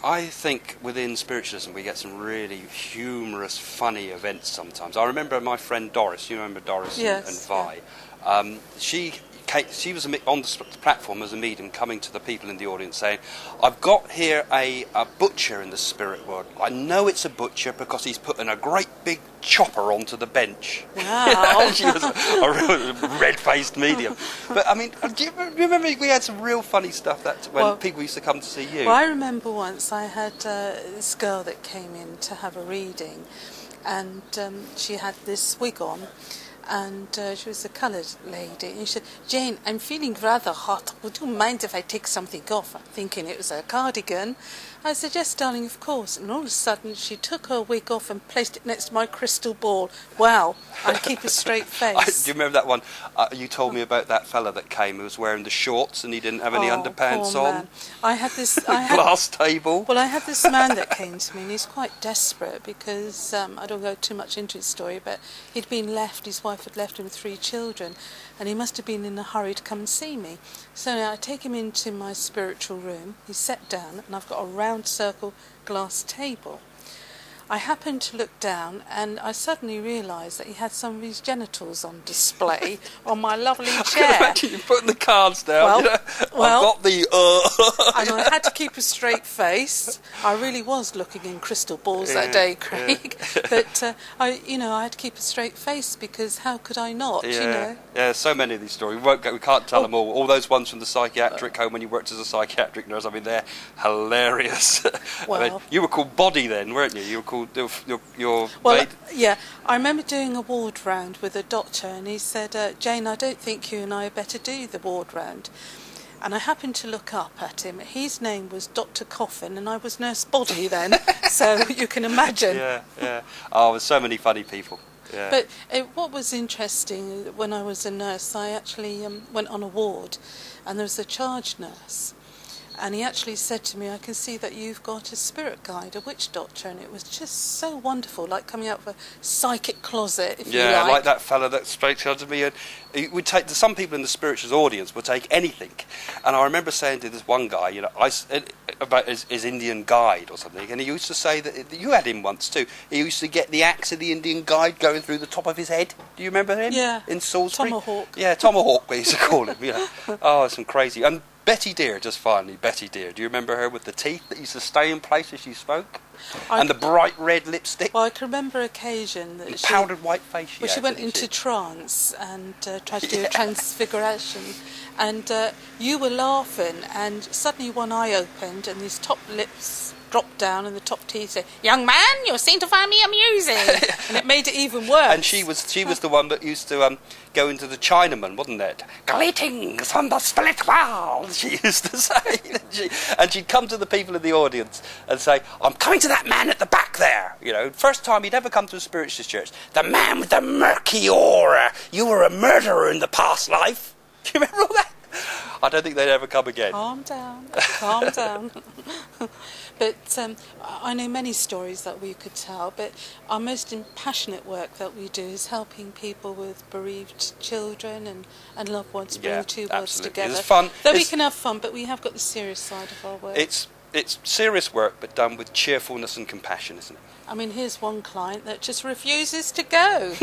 I think within spiritualism we get some really humorous, funny events sometimes. I remember my friend Doris. You remember Doris and Vi? Yeah. She was on the platform as a medium, coming to the people in the audience saying, I've got here a butcher in the spirit world. I know it's a butcher because he's putting a great big chopper onto the bench. Wow. She was a real red-faced medium. But, I mean, do you remember we had some real funny stuff when people used to come to see you? Well, I remember once I had this girl that came in to have a reading, and she had this wig on. And she was a coloured lady, and she said, Jane, I'm feeling rather hot. Would you mind if I take something off? I'm thinking it was a cardigan. I said, yes, darling, of course. And all of a sudden, she took her wig off and placed it next to my crystal ball. Wow, I keep a straight face. Do you remember that one? You told me about that fella that came who was wearing the shorts and he didn't have any underpants poor on. Man. I had this glass table. Well, I had this man that came to me, and he's quite desperate because I don't go too much into his story, but he'd been left. His wife had left him with 3 children, and he must have been in a hurry to come and see me. So now I take him into my spiritual room. He's sat down, and I've got a round circle glass table. I happened to look down, and I suddenly realised that he had some of his genitals on display on my lovely chair. I can imagine you putting the cards down. I've got the... And I had to keep a straight face. I really was looking in crystal balls that day, Craig. Yeah. But I had to keep a straight face because how could I not? Yeah, so many of these stories. We can't tell them all. All those ones from the psychiatric home when you worked as a psychiatric nurse. I mean, they're hilarious. Well, I mean, you were called Body then, weren't you? You were called your well, yeah. I remember doing a ward round with a doctor, and he said, Jane, I don't think you and I better do the ward round. And I happened to look up at him. His name was Dr. Coffin, and I was Nurse Body then, so you can imagine. Yeah. Oh, there's so many funny people. Yeah. But what was interesting, when I was a nurse, I actually went on a ward, and there was a charge nurse. And he actually said to me, I can see that you've got a spirit guide, a witch doctor, and it was just so wonderful, like coming out of a psychic closet, if you like. Yeah, like that fella that spoke to me. And we'd take, some people in the spirituals audience would take anything. And I remember saying to this one guy, about his Indian guide or something, and he used to say that, you had him once too, he used to get the axe of the Indian guide going through the top of his head. Do you remember him? Yeah. In Salisbury? Tomahawk. Yeah, Tomahawk, we used to call him. Oh, some crazy... And Betty Dear, just finally, Betty Dear. Do you remember her with the teeth that used to stay in place as she spoke? And the bright red lipstick? Well, I can remember an occasion that she... powdered white face she went into trance and tried to do a transfiguration. And you were laughing, and suddenly one eye opened and these top lips dropped down and the top teeth said, "Young man, you seem to find me amusing." And it made it even worse. And she was the one that used to go into the Chinaman, wasn't it? Greetings from the split world, she used to say. And she'd come to the people in the audience and say, I'm coming to that man at the back there. First time he'd ever come to a spiritualist church. The man with the murky aura. You were a murderer in the past life. Do you remember all that? I don't think they'd ever come again. Calm down. But I know many stories that we could tell, but our most passionate work that we do is helping people with bereaved children and loved ones, bringing two worlds together. It's fun. We can have fun, but we have got the serious side of our work. It's serious work, but done with cheerfulness and compassion, isn't it? I mean, here's one client that just refuses to go.